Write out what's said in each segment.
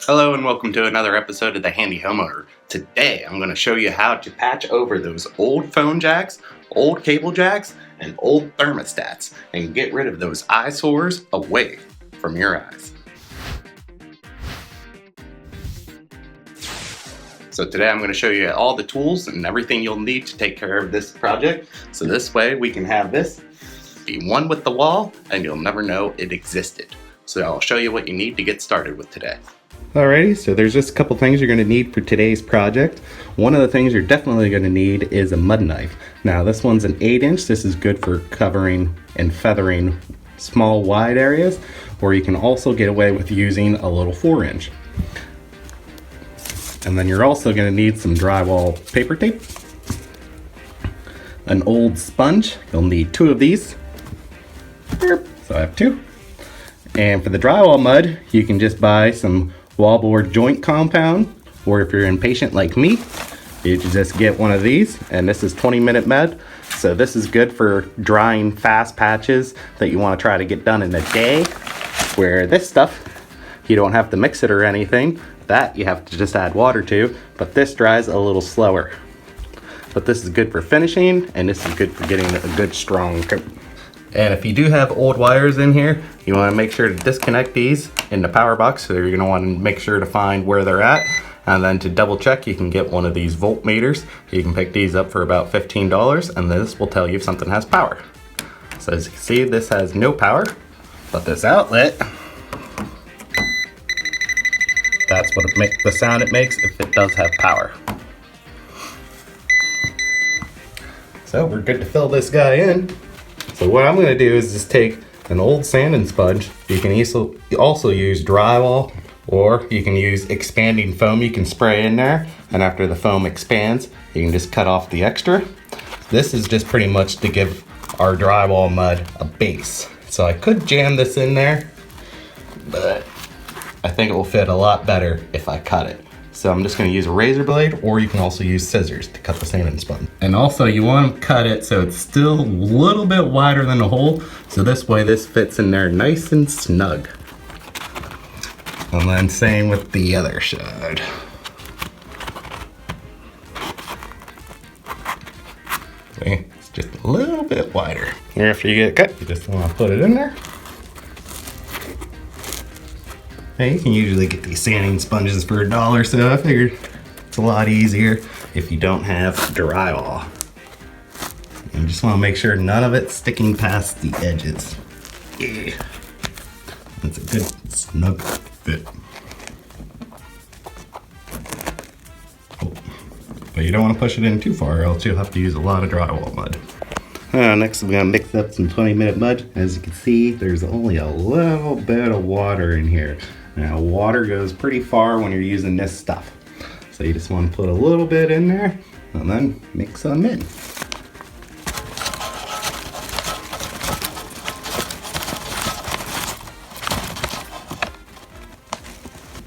Hello and welcome to another episode of The Handy Homeowner. Today I'm going to show you how to patch over those old phone jacks, old cable jacks, and old thermostats and get rid of those eyesores away from your eyes. So today I'm going to show you all the tools and everything you'll need to take care of this project. So this way we can have this be one with the wall and you'll never know it existed. So I'll show you what you need to get started with today. Alrighty, so there's just a couple things you're going to need for today's project. One of the things you're definitely going to need is a mud knife. Now this one's an 8-inch. This is good for covering and feathering small wide areas, or you can also get away with using a little 4-inch. And then you're also going to need some drywall paper tape, an old sponge. You'll need 2 of these. So I have 2. And for the drywall mud, you can just buy some wallboard joint compound, or if you're impatient like me, you can just get one of these, and this is 20-minute mud. So this is good for drying fast patches that you want to try to get done in a day, where this stuff you don't have to mix it or anything. That you have to just add water to, but this dries a little slower. But this is good for finishing, and this is good for getting a good strong coat. And if you do have old wires in here, you want to make sure to disconnect these in the power box. So you're going to want to make sure to find where they're at. And then to double check, you can get one of these voltmeters. You can pick these up for about $15, and this will tell you if something has power. So as you can see, this has no power, but this outlet, that's what the sound it makes if it does have power. So we're good to fill this guy in. So what I'm going to do is just take an old sanding sponge. You can also use drywall, or you can use expanding foam you can spray in there, and after the foam expands you can just cut off the extra. This is just pretty much to give our drywall mud a base. So I could jam this in there, but I think it will fit a lot better if I cut it. So I'm just going to use a razor blade, or you can also use scissors to cut the sanding sponge. And also you want to cut it so it's still a little bit wider than the hole, so this way this fits in there nice and snug. And then same with the other side. See, it's just a little bit wider. Here, after you get it cut, you just want to put it in there. Hey, you can usually get these sanding sponges for $1, so I figured it's a lot easier if you don't have drywall. You just want to make sure none of it's sticking past the edges. Yeah. That's a good snug fit. Oh. But you don't want to push it in too far, or else you'll have to use a lot of drywall mud. Next I'm going to mix up some 20-minute mud. As you can see, there's only a little bit of water in here. Now water goes pretty far when you're using this stuff. So you just want to put a little bit in there and then mix some in.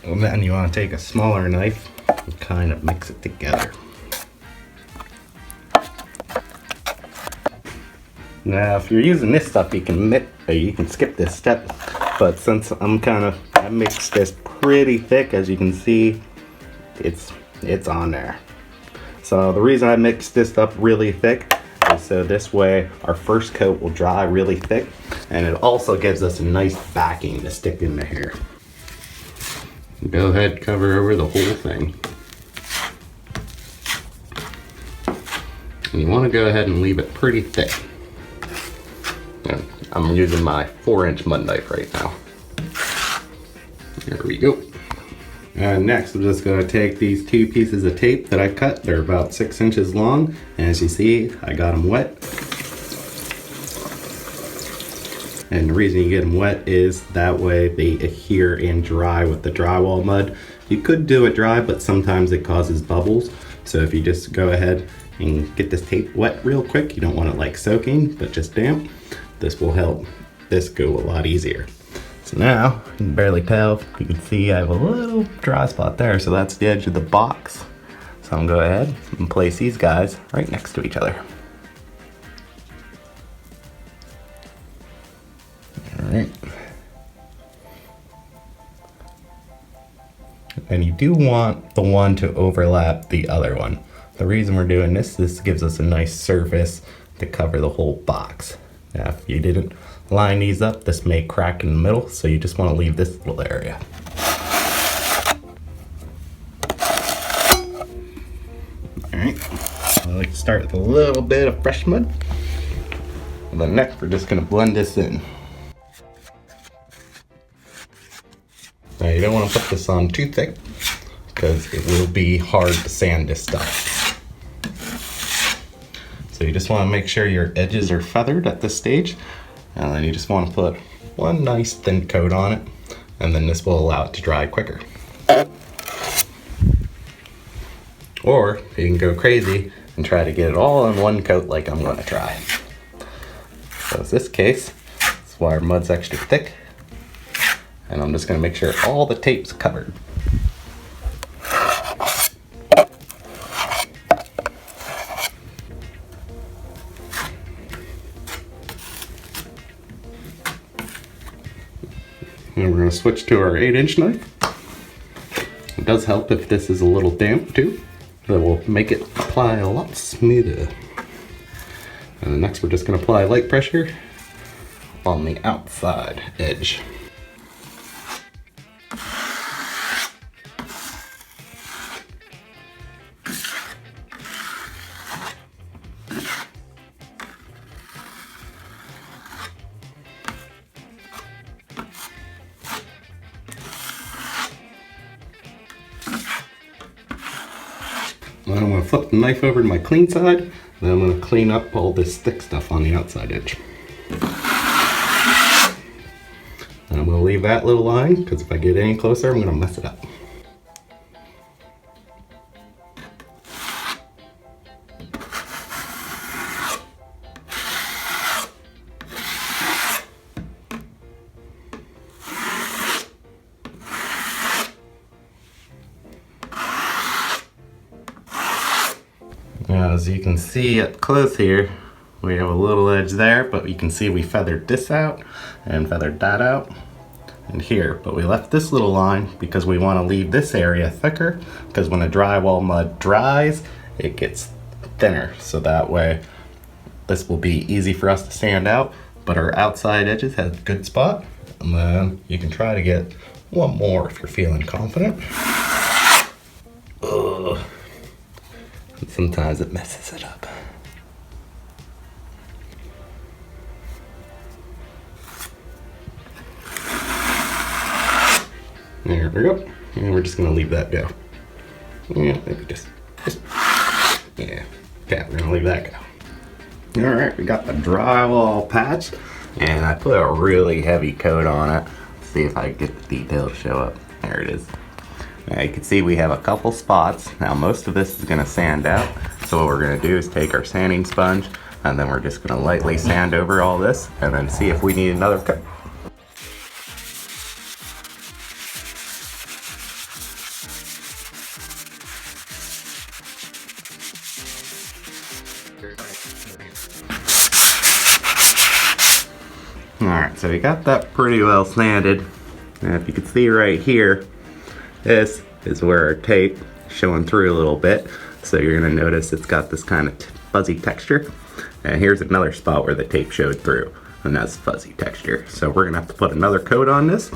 And then you want to take a smaller knife and kind of mix it together. Now, if you're using this stuff, you can skip this step. But since I mixed this pretty thick, as you can see, it's on there. So the reason I mixed this up really thick is so this way our first coat will dry really thick, and it also gives us a nice backing to stick in the hair. Go ahead, cover over the whole thing. And you want to go ahead and leave it pretty thick. I'm using my 4-inch mud knife right now. There we go. And next I'm just going to take these 2 pieces of tape that I cut. They're about 6 inches long, and as you see, I got them wet. And the reason you get them wet is that way they adhere and dry with the drywall mud. You could do it dry, but sometimes it causes bubbles. So if you just go ahead and get this tape wet real quick, you don't want it like soaking, but just damp. This will help this go a lot easier. So now, you can barely tell, you can see I have a little dry spot there, so that's the edge of the box. So I'm gonna go ahead and place these guys right next to each other. All right. And you do want the one to overlap the other one. The reason we're doing this gives us a nice surface to cover the whole box. Now, if you didn't line these up, this may crack in the middle, so you just want to leave this little area. Alright, I like to start with a little bit of fresh mud. And then next, we're just going to blend this in. Now, you don't want to put this on too thick, because it will be hard to sand this stuff. So you just want to make sure your edges are feathered at this stage, and then you just want to put one nice thin coat on it, and then this will allow it to dry quicker. Or you can go crazy and try to get it all in one coat like I'm going to try. So in this case, that's why our mud's extra thick, and I'm just going to make sure all the tape's covered. And we're going to switch to our 8-inch knife. It does help if this is a little damp too. That will make it apply a lot smoother. And then next we're just going to apply light pressure on the outside edge. Then I'm going to flip the knife over to my clean side, and then I'm going to clean up all this thick stuff on the outside edge. And I'm going to leave that little line, because if I get any closer, I'm going to mess it up. Now, as you can see up close here, we have a little edge there, but you can see we feathered this out and feathered that out and here. But we left this little line because we want to leave this area thicker, because when the drywall mud dries, it gets thinner. So that way, this will be easy for us to sand out, but our outside edges have a good spot. And then you can try to get one more if you're feeling confident. Ugh. Sometimes it messes it up. There we go. And we're just gonna leave that go. Yeah, maybe just yeah. Okay, we're gonna leave that go. Alright, we got the drywall patch, and I put a really heavy coat on it. Let's see if I can get the detail to show up. There it is. Now you can see we have a couple spots. Now most of this is going to sand out. So what we're going to do is take our sanding sponge, and then we're just going to lightly sand over all this, and then see if we need another coat. Alright, so we got that pretty well sanded. And if you can see right here, this is where our tape is showing through a little bit. So you're going to notice it's got this kind of fuzzy texture. And here's another spot where the tape showed through, and that's fuzzy texture. So we're going to have to put another coat on this.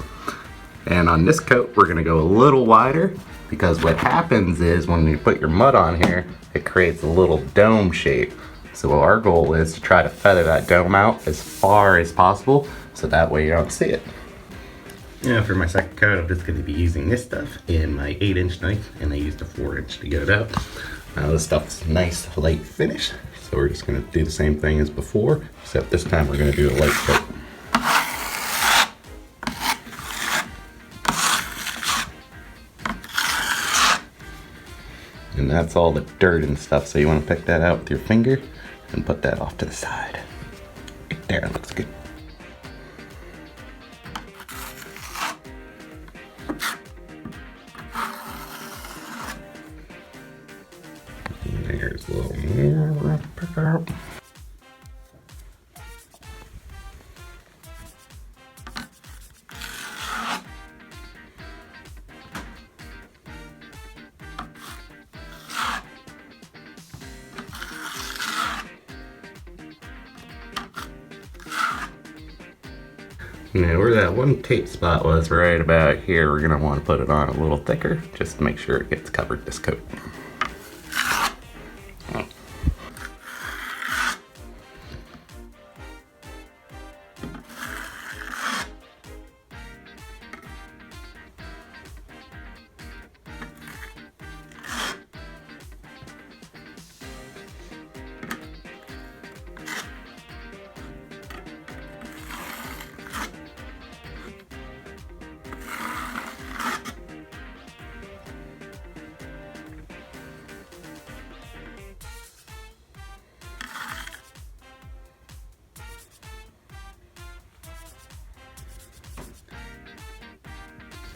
And on this coat, we're going to go a little wider, because what happens is when you put your mud on here, it creates a little dome shape. So our goal is to try to feather that dome out as far as possible, so that way you don't see it. Yeah, for my second coat, I'm just going to be using this stuff in my 8-inch knife, and I used a 4-inch to get it out. Now this stuff's nice, light finish, so we're just going to do the same thing as before, except this time we're going to do a light coat. And that's all the dirt and stuff, so you want to pick that out with your finger and put that off to the side. Right there, it looks good. There's a little more pick out. Now where that one tape spot was right about here, we're going to want to put it on a little thicker just to make sure it gets covered this coat.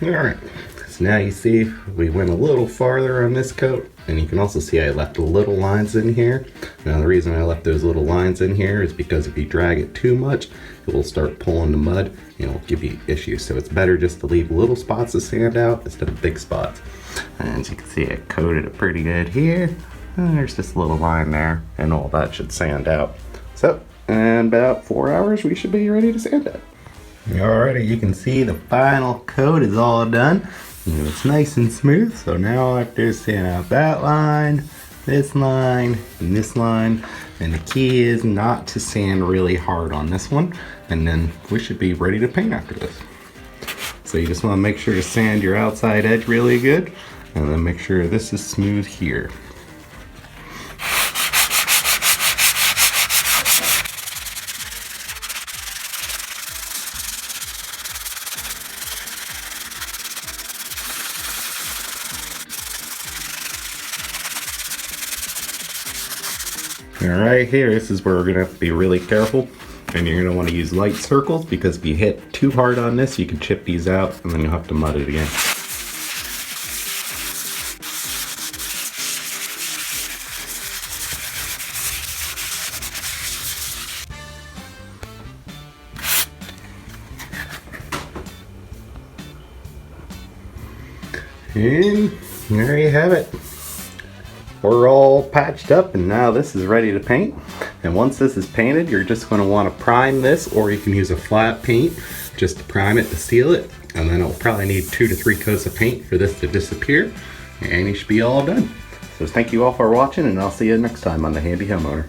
Alright, so now you see we went a little farther on this coat, and you can also see I left little lines in here. Now the reason I left those little lines in here is because if you drag it too much, it will start pulling the mud and it'll give you issues. So it's better just to leave little spots of sand out instead of big spots. And as you can see, I coated it pretty good here. And there's just a little line there, and all that should sand out. So in about 4 hours, we should be ready to sand it. Alrighty, you can see the final coat is all done. And it's nice and smooth, so now all I have to do is sand out that line, this line, and this line. And the key is not to sand really hard on this one, and then we should be ready to paint after this. So you just want to make sure to sand your outside edge really good, and then make sure this is smooth here. Right here, this is where we're going to have to be really careful, and you're going to want to use light circles, because if you hit too hard on this, you can chip these out and then you'll have to mud it again. And there you have it. We're all patched up, and now this is ready to paint. And once this is painted, you're just going to want to prime this, or you can use a flat paint just to prime it to seal it. And then it'll probably need 2 to 3 coats of paint for this to disappear, and you should be all done. So thank you all for watching, and I'll see you next time on The Handy Homeowner.